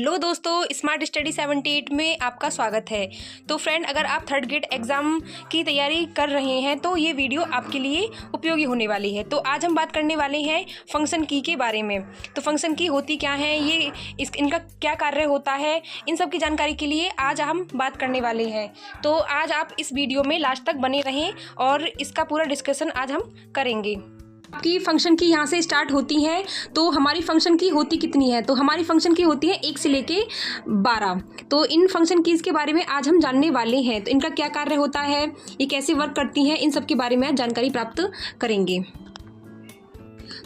Hello दोस्तों, smart study 78 में आपका स्वागत है। तो फ्रेंड, अगर आप थर्ड ग्रेड एग्ज़ाम की तैयारी कर रहे हैं तो ये वीडियो आपके लिए उपयोगी होने वाली है। तो आज हम बात करने वाले हैं फंक्शन की के बारे में। तो फंक्शन की होती क्या है, ये इनका क्या कार्य होता है, इन सब की जानकारी के लिए आज हम बात करने वाले हैं। तो आज आप इस वीडियो में लास्ट तक बने रहें और इसका पूरा डिस्कशन आज हम करेंगे। आपकी फंक्शन की यहाँ से स्टार्ट होती है। तो हमारी फंक्शन की होती कितनी है, तो हमारी फंक्शन की होती है 1 से लेके 12। तो इन फंक्शन कीज़ के बारे में आज हम जानने वाले हैं। तो इनका क्या कार्य होता है, ये कैसे वर्क करती हैं, इन सब के बारे में आज जानकारी प्राप्त करेंगे।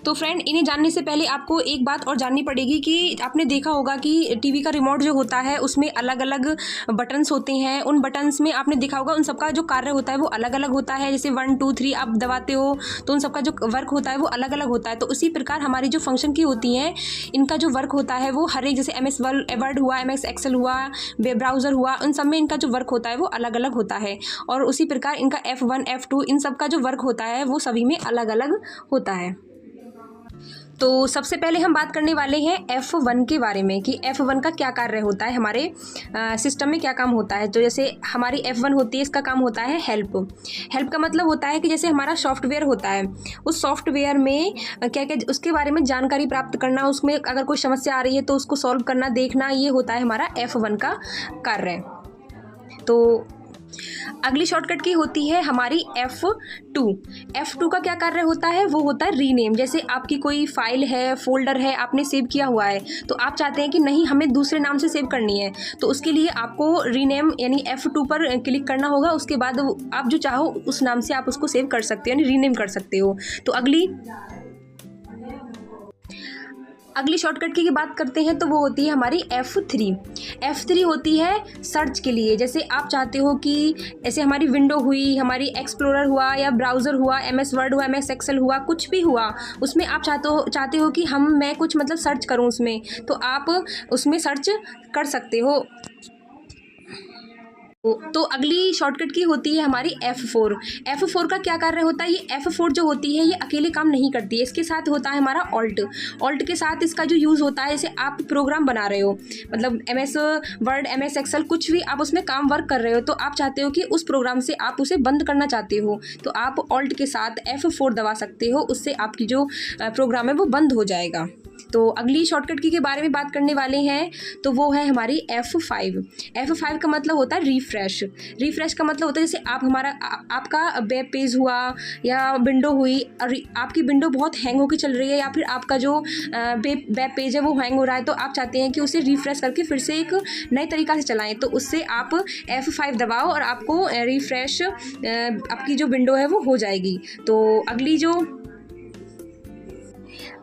तो फ्रेंड, इन्हें जानने से पहले आपको एक बात और जाननी पड़ेगी कि आपने देखा होगा कि टीवी का रिमोट जो होता है उसमें अलग अलग बटन्स होते हैं। उन बटन्स में आपने देखा होगा उन सबका जो कार्य होता है वो अलग अलग होता है। जैसे 1 2 3 आप दबाते हो तो उन सबका जो वर्क होता है वो अलग अलग होता है। तो उसी प्रकार हमारी जो फंक्शन की होती हैं, इनका जो वर्क होता है वो हर एक, जैसे MS वर्ड हुआ, MS एक्सेल हुआ, वेब ब्राउज़र हुआ, उन सब में इनका जो वर्क होता है वो अलग अलग होता है। और उसी प्रकार इनका F1 F2 इन सब का जो वर्क होता है वो सभी में अलग अलग होता है। तो सबसे पहले हम बात करने वाले हैं F1 के बारे में कि F1 का क्या कार्य होता है, हमारे सिस्टम में क्या काम होता है। तो जैसे हमारी F1 होती है, इसका काम होता है हेल्प। हेल्प का मतलब होता है कि जैसे हमारा सॉफ्टवेयर होता है, उस सॉफ्टवेयर में क्या क्या उसके बारे में जानकारी प्राप्त करना, उसमें अगर कोई समस्या आ रही है तो उसको सॉल्व करना, देखना, ये होता है हमारा F1 का कार्य। तो अगली शॉर्टकट की होती है हमारी F2। F2 का क्या कार्य होता है, वो होता है रीनेम। जैसे आपकी कोई फाइल है, फोल्डर है, आपने सेव किया हुआ है, तो आप चाहते हैं कि नहीं हमें दूसरे नाम से सेव करनी है, तो उसके लिए आपको रीनेम यानी F2 पर क्लिक करना होगा। उसके बाद आप जो चाहो उस नाम से आप उसको सेव कर सकते हो, यानी रीनेम कर सकते हो। तो अगली शॉर्टकट की बात करते हैं तो वो होती है हमारी F3। F3 होती है सर्च के लिए। जैसे आप चाहते हो कि ऐसे हमारी विंडो हुई, हमारी एक्सप्लोरर हुआ या ब्राउज़र हुआ, MS वर्ड हुआ, MS एक्सेल हुआ, कुछ भी हुआ, उसमें आप चाहते हो कि मैं कुछ मतलब सर्च करूं उसमें, तो आप उसमें सर्च कर सकते हो। तो अगली शॉर्टकट की होती है हमारी F4। F4 का क्या कार्य होता है, ये F4 जो होती है ये अकेले काम नहीं करती है, इसके साथ होता है हमारा ऑल्ट के साथ इसका जो यूज़ होता है, जैसे आप प्रोग्राम बना रहे हो, मतलब MS वर्ड, MS एक्सेल, कुछ भी आप उसमें काम वर्क कर रहे हो, तो आप चाहते हो कि उस प्रोग्राम से आप उसे बंद करना चाहते हो, तो आप ऑल्ट के साथ F4 दबा सकते हो, उससे आपकी जो प्रोग्राम है वो बंद हो जाएगा। तो अगली शॉर्टकट की के बारे में बात करने वाले हैं, तो वो है हमारी F5। F5 का मतलब होता है रिफ्रेश का मतलब होता है जैसे आपका वेब पेज हुआ या विंडो हुई और आपकी विंडो बहुत हैंग होकर चल रही है, या फिर आपका जो वेब पेज है वो हैंग हो रहा है, तो आप चाहते हैं कि उसे रिफ्रेश करके फिर से एक नए तरीका से चलाएं, तो उससे आप F5 दबाओ और आपको रिफ्रेश आपकी जो विंडो है वो हो जाएगी। तो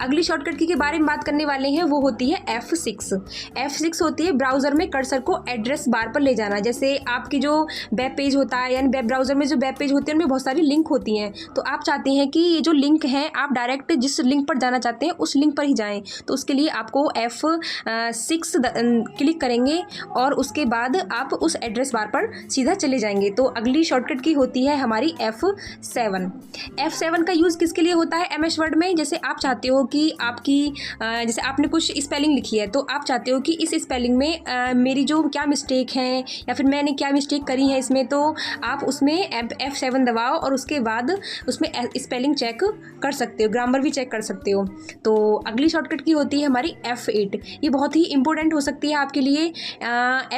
अगली शॉर्टकट की के बारे में बात करने वाले हैं, वो होती है F6। F6 होती है ब्राउज़र में कर्सर को एड्रेस बार पर ले जाना। जैसे आपकी जो वेब पेज होता है, यानी वेब ब्राउज़र में जो वेब पेज होते हैं उनमें बहुत सारी लिंक होती हैं, तो आप चाहते हैं कि ये जो लिंक हैं आप डायरेक्ट जिस लिंक पर जाना चाहते हैं उस लिंक पर ही जाएँ, तो उसके लिए आपको F6 क्लिक करेंगे और उसके बाद आप उस एड्रेस बार पर सीधा चले जाएंगे। तो अगली शॉर्टकट की होती है हमारी F7। F7 का यूज़ किसके लिए होता है MS वर्ड में, जैसे आप चाहते हो कि आपकी जैसे आपने कुछ स्पेलिंग लिखी है, तो आप चाहते हो कि इस स्पेलिंग में मेरी जो क्या मिस्टेक है या फिर मैंने क्या मिस्टेक करी है इसमें, तो आप उसमें F7 दबाओ और उसके बाद उसमें स्पेलिंग चेक कर सकते हो, ग्रामर भी चेक कर सकते हो। तो अगली शॉर्टकट की होती है हमारी F8। ये बहुत ही इंपॉर्टेंट हो सकती है आपके लिए।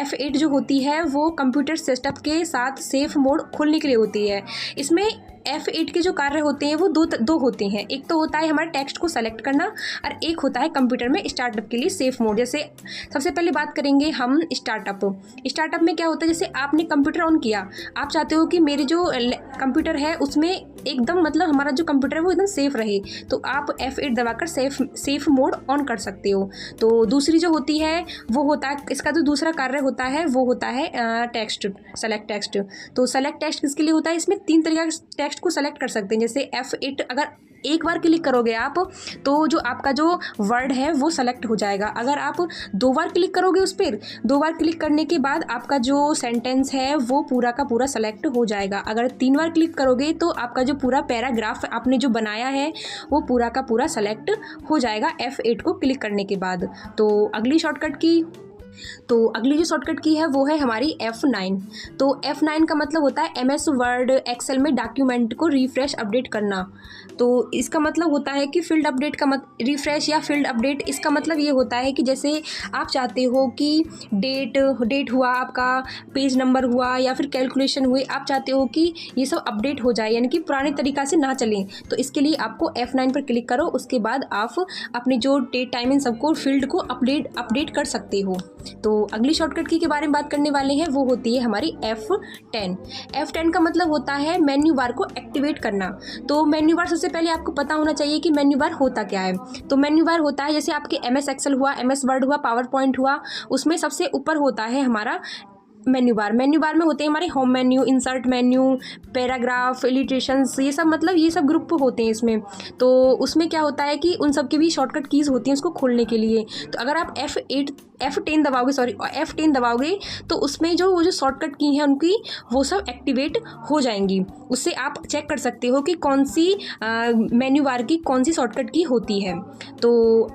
F8 जो होती है वो कंप्यूटर सेटअप के साथ सेफ मोड खोलने के लिए होती है। इसमें F8 के जो कार्य होते हैं वो दो होते हैं। एक तो होता है हमारे टेक्स्ट को सेलेक्ट करना और एक होता है कंप्यूटर में स्टार्टअप के लिए सेफ मोड। जैसे सबसे पहले बात करेंगे हम स्टार्टअप में क्या होता है, जैसे आपने कंप्यूटर ऑन किया, आप चाहते हो कि मेरे जो कंप्यूटर है उसमें एकदम मतलब हमारा जो कंप्यूटर है वो एकदम सेफ रहे, तो आप F8 दबाकर सेफ मोड ऑन कर सकते हो। तो दूसरी जो होती है वो होता है, इसका जो दूसरा कार्य होता है वो होता है सेलेक्ट टेक्स्ट। तो सेलेक्ट टेक्स्ट किसके लिए होता है, इसमें 3 तरीका टेक्स्ट को सेलेक्ट कर सकते हैं। जैसे F8 अगर एक बार क्लिक करोगे आप तो जो आपका जो वर्ड है वो सेलेक्ट हो जाएगा। अगर आप 2 बार क्लिक करोगे उस पर, 2 बार क्लिक करने के बाद आपका जो सेंटेंस है वो पूरा का पूरा सेलेक्ट हो जाएगा। अगर 3 बार क्लिक करोगे तो आपका जो पूरा पैराग्राफ आपने जो बनाया है वो पूरा का पूरा सेलेक्ट हो जाएगा F8 को क्लिक करने के बाद। तो अगली शॉर्टकट की तो अगली जो शॉर्टकट की है वो है हमारी F9। तो F9 का मतलब होता है MS वर्ड एक्सेल में डॉक्यूमेंट को रिफ्रेश अपडेट करना। तो इसका मतलब होता है कि फील्ड अपडेट का रिफ्रेश या फील्ड अपडेट, इसका मतलब ये होता है कि जैसे आप चाहते हो कि डेट हुआ, आपका पेज नंबर हुआ या फिर कैलकुलेशन हुए, आप चाहते हो कि ये सब अपडेट हो जाए, यानी कि पुराने तरीक़ा से ना चलें। तो इसके लिए आपको F9 पर क्लिक करो, उसके बाद आप अपने जो डेट टाइम इन सबको फील्ड को अपडेट कर सकते हो। तो अगली शॉर्टकट की के बारे में बात करने वाले हैं, वो होती है हमारी F10। F10 का मतलब होता है मेन्यू बार को एक्टिवेट करना। तो मेन्यू बार सबसे पहले आपको पता होना चाहिए कि मेन्यू बार होता क्या है। तो मेन्यू बार होता है जैसे आपके MS एक्सेल हुआ, MS वर्ड हुआ, पावर पॉइंट हुआ, उसमें सबसे ऊपर होता है हमारा मेन्यू बार में होते हैं हमारे home menu, insert menu, paragraph, illustrations, ये सब मतलब ये सब ग्रुप होते हैं इसमें। तो उसमें क्या होता है कि उन सब की भी शॉर्टकट कीज़ होती हैं उसको खोलने के लिए। तो अगर आप F10 दबाओगे तो उसमें वो जो शॉर्टकट की हैं उनकी वो सब एक्टिवेट हो जाएंगी। उससे आप चेक कर सकते हो कि कौन सी मेन्यू बार की कौन सी शॉर्टकट की होती है। तो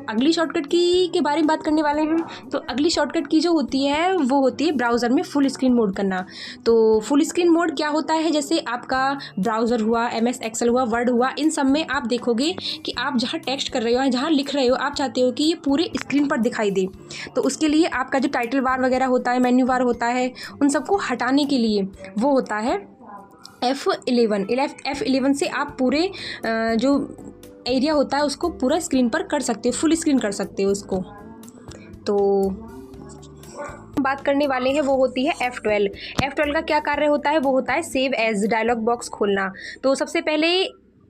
अगली शॉर्टकट की के बारे में बात करने वाले हैं। तो अगली शॉर्टकट की जो होती है वो होती है ब्राउज़र में फुल स्क्रीन मोड करना। तो फुल स्क्रीन मोड क्या होता है, जैसे आपका ब्राउज़र हुआ, MS एक्सेल हुआ, वर्ड हुआ, इन सब में आप देखोगे कि आप जहाँ टेक्स्ट कर रहे हो, जहाँ लिख रहे हो, आप चाहते हो कि ये पूरे स्क्रीन पर दिखाई दे। तो उसके लिए आपका जो टाइटल बार वगैरह होता है, मेन्यू बार होता है, उन सबको हटाने के लिए वो होता है F11 से आप पूरे जो एरिया होता है उसको पूरा स्क्रीन पर कर सकते हो, फुल स्क्रीन कर सकते हो उसको। तो बात करने वाले हैं वो होती है F12 का क्या कार्य होता है, वो होता है सेव एज डायलॉग बॉक्स खोलना। तो सबसे पहले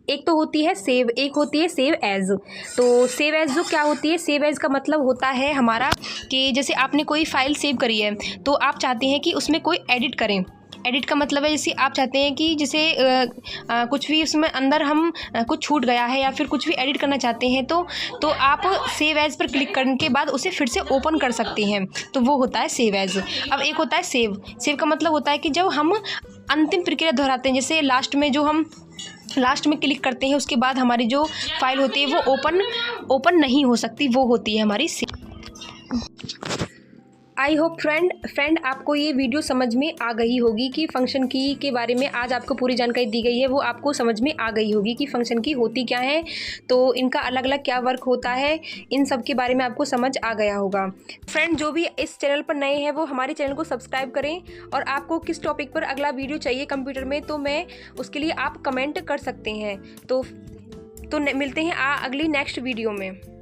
एक तो होती है सेव, एक होती है सेव एज। तो सेव एज जो क्या होती है, सेव एज का मतलब होता है हमारा कि जैसे आपने कोई फाइल सेव करी है तो आप चाहते हैं कि उसमें कोई एडिट करें। एडिट का मतलब है जैसे आप चाहते हैं कि जैसे कुछ भी उसमें अंदर हम कुछ छूट गया है या फिर कुछ भी एडिट करना चाहते हैं तो आप सेव एज पर क्लिक करने के बाद उसे फिर से ओपन कर सकते हैं। तो वो होता है सेव एज। अब एक होता है सेव का मतलब होता है कि जब हम अंतिम प्रक्रिया दोहराते हैं, जैसे लास्ट में क्लिक करते हैं, उसके बाद हमारी जो फाइल होती है वो ओपन नहीं हो सकती, वो होती है हमारी सेव। आई होप फ्रेंड आपको ये वीडियो समझ में आ गई होगी कि फंक्शन की के बारे में आज आपको पूरी जानकारी दी गई है, वो आपको समझ में आ गई होगी कि फंक्शन की होती क्या है, तो इनका अलग अलग क्या वर्क होता है, इन सब के बारे में आपको समझ आ गया होगा। फ्रेंड जो भी इस चैनल पर नए हैं वो हमारे चैनल को सब्सक्राइब करें, और आपको किस टॉपिक पर अगला वीडियो चाहिए कंप्यूटर में तो मैं उसके लिए आप कमेंट कर सकते हैं। तो मिलते हैं अगली नेक्स्ट वीडियो में।